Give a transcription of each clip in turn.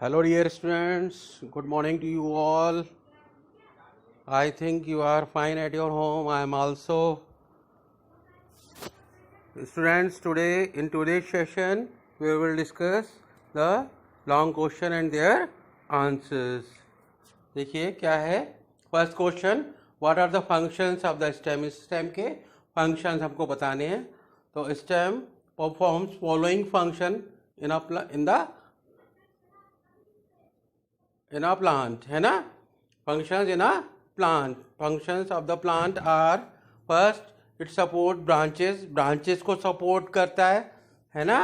Hello, dear students. Good morning to you all. I think you are fine at your home. I am also. Students, today in today's session, we will discuss the long question and their answers. देखिए क्या है first question, what are the functions of the stem. Stem के functions हमको बताने हैं. तो stem performs following function in a plant, है ना. Functions in a plant. Functions of the plant are, first it support branches को support करता है ना.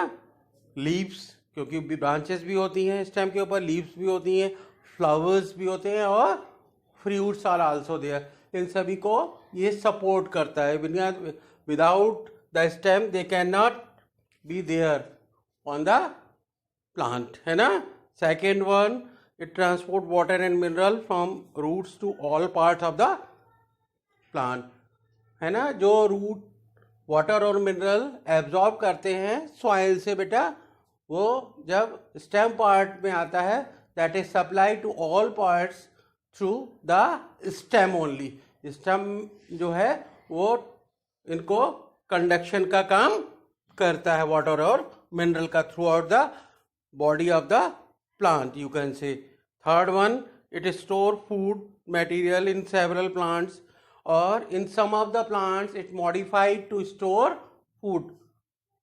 Leaves, क्योंकि branches भी होती हैं stem के ऊपर, leaves भी होती हैं, flowers भी होते हैं और fruits are also there. इन सभी को ये support करता है. Without the stem they cannot be there on the plant, है ना. Second one, it transport water and mineral from roots to all parts of the plant, है ना. जो रूट वाटर और मिनरल एब्जॉर्ब करते हैं सॉइल से बेटा, वो जब स्टेम पार्ट में आता है, that is supply to all parts through the stem only. Stem जो है वो इनको कंडक्शन का काम करता है, वाटर और मिनरल का, through out the body of the plant, you can say. Third one, it store food material in several plants, or in some of the plants it modified to store food.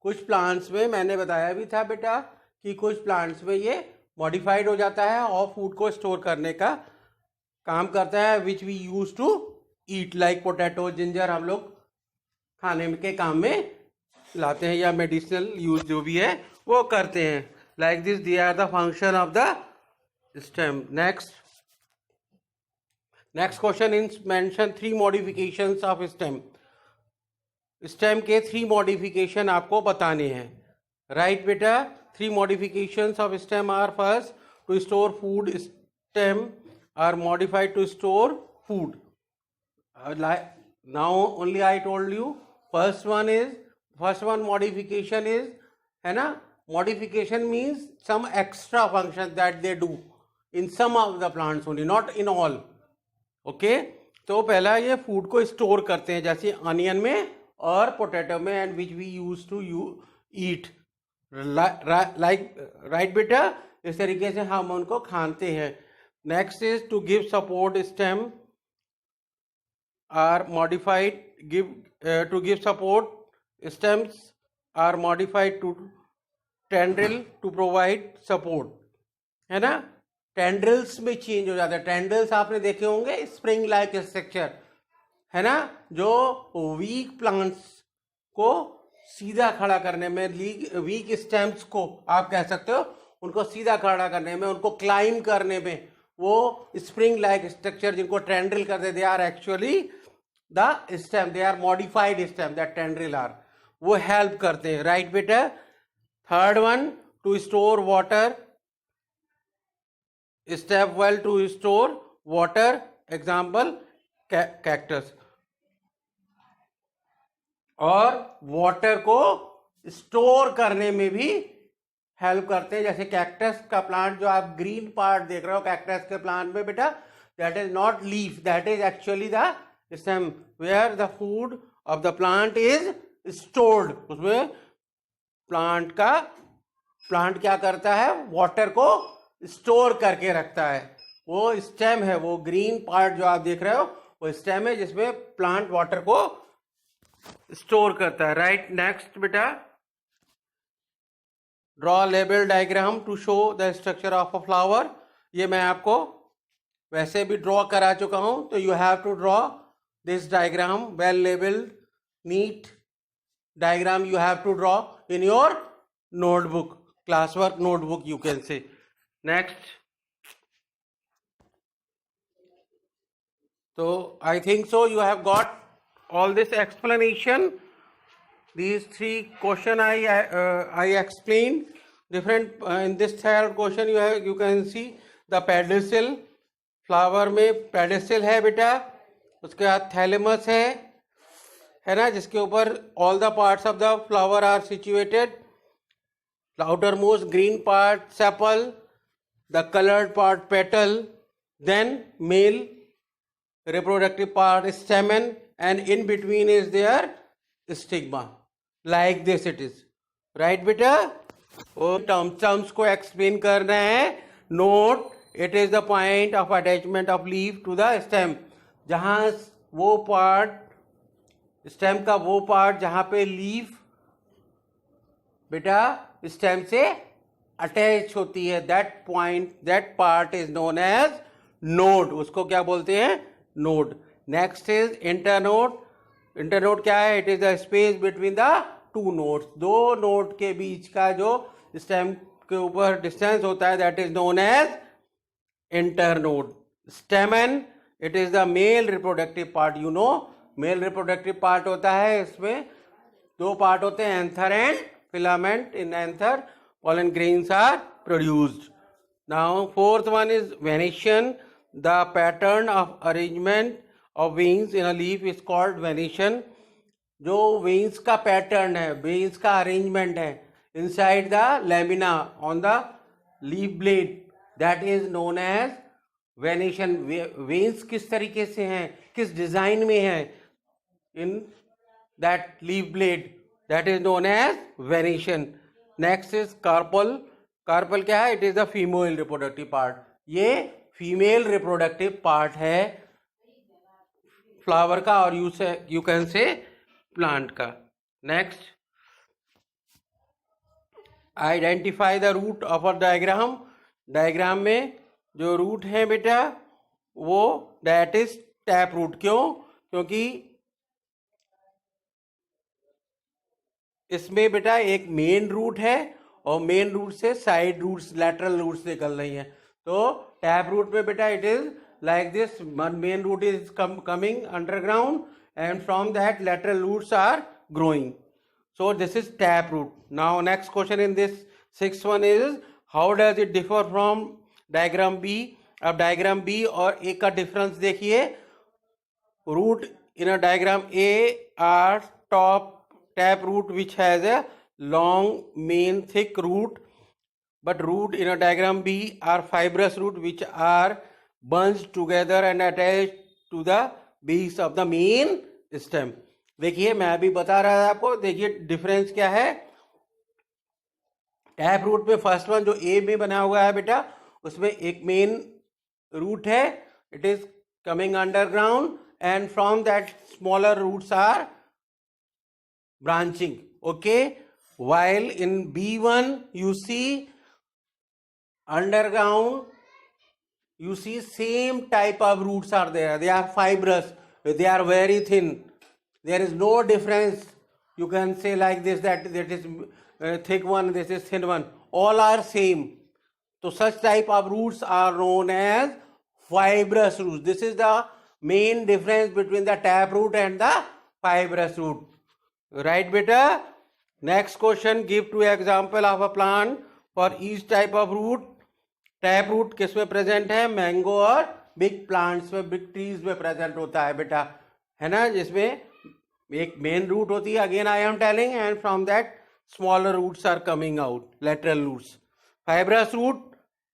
कुछ plants में मैंने बताया भी था बेटा कि कुछ plants में ये modified हो जाता है और food को store करने का काम करता है, which we used to eat, like potato, ginger, हम लोग खाने के काम में लाते हैं या medicinal use जो भी है वो करते हैं. Like this, they are the function of the stem. Next question is mention 3 modifications of stem. Stem के 3 modification आपको बताने हैं. Right बेटा, 3 modifications of stem are, first, to store food. Stem are modified to store food. Now only I told you. First one modification is, है ना. Modification means some extra function that they do in some of the plants only, not in all. Okay? तो पहला ये food को store करते हैं, जैसे onion में और पोटैटो में, and which we use to eat. Right बेटा, इस तरीके से हम उनको खाते हैं. Next is to give support. Stem are modified to give support. Stems are modified to tendril to provide support, है ना. टेंड्रिल्स में चेंज हो जाता है. टेंड्रिल्स आपने देखे होंगे, स्प्रिंग लाइक स्ट्रक्चर, है ना, जो वीक प्लांट्स को सीधा खड़ा करने में, वीक स्टेम्स को आप कह सकते हो, उनको सीधा खड़ा करने में, उनको क्लाइम करने में, वो स्प्रिंग लाइक स्ट्रक्चर जिनको टेंड्रिल करते, they are actually the stem, they are modified stem, that tendril are, वो हेल्प करते हैं. राइट बेटा. Third one, to store water. Step well to store water. Example, cactus. और water को store करने में भी हेल्प करते हैं. जैसे कैक्टस का प्लांट जो आप ग्रीन पार्ट देख रहे हो कैक्टस के प्लांट में बेटा, that is not leaf, that is actually the stem where the food of the plant is stored. उसमें प्लांट क्या करता है, वाटर को स्टोर करके रखता है. वो स्टेम है, वो ग्रीन पार्ट जो आप देख रहे हो वो स्टेम है जिसमें प्लांट वाटर को स्टोर करता है. राइट. नेक्स्ट बेटा, draw label diagram to show the structure of a flower. ये मैं आपको वैसे भी ड्रॉ करा चुका हूं, तो you have to draw this diagram, well labelled neat diagram you have to draw in your notebook, classwork notebook you can say. Next, so I think so you have got all this explanation. These 3 question I explained different. In this third question you can see the pedicel. flower में pedicel है बेटा, उसके बाद thalamus है ना, जिसके ऊपर all the parts of the flower are situated. Outermost green part sepal, the colored part petal, then male reproductive part is stamen, and in between is their stigma. Like this it is. Right beta? वो terms को explain करना है. Note, it is the point of attachment of leaf to the stem. जहाँ वो part, stem का वो part जहाँ पे leaf बेटा stem से attach होती है, that point, that part is known as node. उसको क्या बोलते हैं? Node. Next is internode. Internode क्या है? It is the space between the two nodes. दो node के बीच का जो stem के ऊपर distance होता है, that is known as internode. Stamen, it is the male reproductive part. You know, male reproductive part होता है, इसमें दो part होते हैं, anther and filament. In anther, pollen grains are produced. Now, fourth one is venation. The pattern of arrangement of veins in a leaf is called venation. जो veins का pattern है, veins का arrangement है inside the lamina on the leaf blade, that is known as venation. Veins किस तरीके से हैं, किस डिजाइन में है in that leaf blade, that is known as venation. Next is carpel. Carpel क्या है? It is the female reproductive part. ये फीमेल रिप्रोडक्टिव पार्ट है फ्लावर का और यू कैन से प्लांट का. Next, identify the root of a diagram. Diagram में जो रूट है बेटा वो दैट इज टैप रूट. क्यों? क्योंकि इसमें बेटा एक मेन रूट है और मेन रूट से साइड रूट्स, लैटरल रूट्स निकल रही हैं. तो टैप रूट में बेटा it is like this. One main root is coming underground, and from that lateral roots are growing. So this is tap root. Now next question in this sixth one is, how does it differ from diagram B? अब diagram B और A का difference देखिए. Root in a diagram A are top tap root which has a long main thick root, but root in a diagram B are fibrous root which are bunched together and attached to the base of the main stem. देखिए मैं अभी बता रहा था आपको. देखिए difference क्या है. टैप रूट में फर्स्ट वन जो ए में बना हुआ है बेटा, उसमें एक मेन रूट है. It is coming underground and from that smaller roots are branching. Okay. while in B1 you see underground, you see same type of roots are there. They are fibrous, they are very thin. There is no difference. You can say like this, that is thick one, this is thin one. All are same. So such type of roots are known as fibrous roots. This is the main difference between the tap root and the fibrous root. Right beta? Next question, give two example of a plant for each type of root. Tap root किस में present है? Mango और big plants में, big trees में present होता है बेटा, है ना, जिसमें एक मेन रूट होती है. Again I am telling, and from that smaller roots are coming out, lateral roots. Fibrous root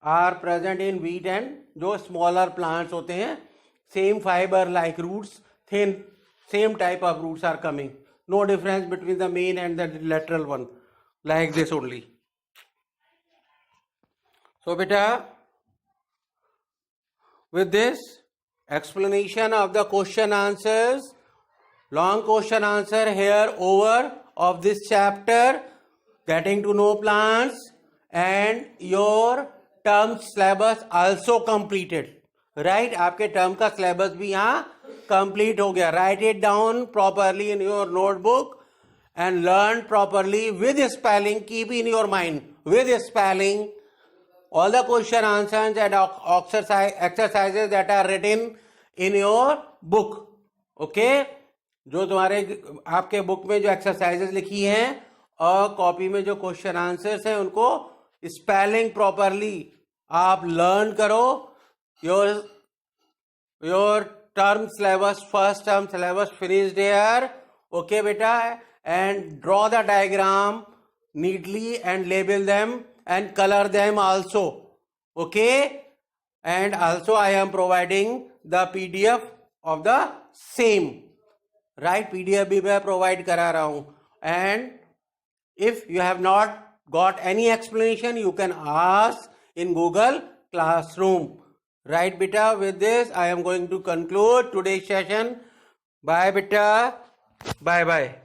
are present in wheat and जो स्मॉलर प्लांट्स होते हैं, same fibre like roots, thin, same type of roots are coming. No difference between the main and the lateral one, like this only. So beta, with this explanation of the question answers, long question answer here over of this chapter, getting to know plants, and your term syllabus also completed. Right? आपके term का syllabus भी यहाँ complete हो गया. Write it down properly in your notebook and learn properly with spelling. Keep in your mind with spelling all the question answers and exercises that are written in your book. Okay? जो तुम्हारे आपके book में जो exercises लिखी हैं और copy में जो क्वेश्चन आंसर्स हैं, उनको स्पेलिंग प्रॉपरली आप लर्न करो. Your term syllabus, first term syllabus finished here. Okay बेटा? And draw the diagram neatly and label them and color them also. Okay, and also I am providing the PDF of the same, right? PDF भी मैं provide करा रहा हूँ. And if you have not got any explanation, you can ask in Google Classroom. Right, beta? With this, I am going to conclude today's session. Bye, beta. Bye, bye.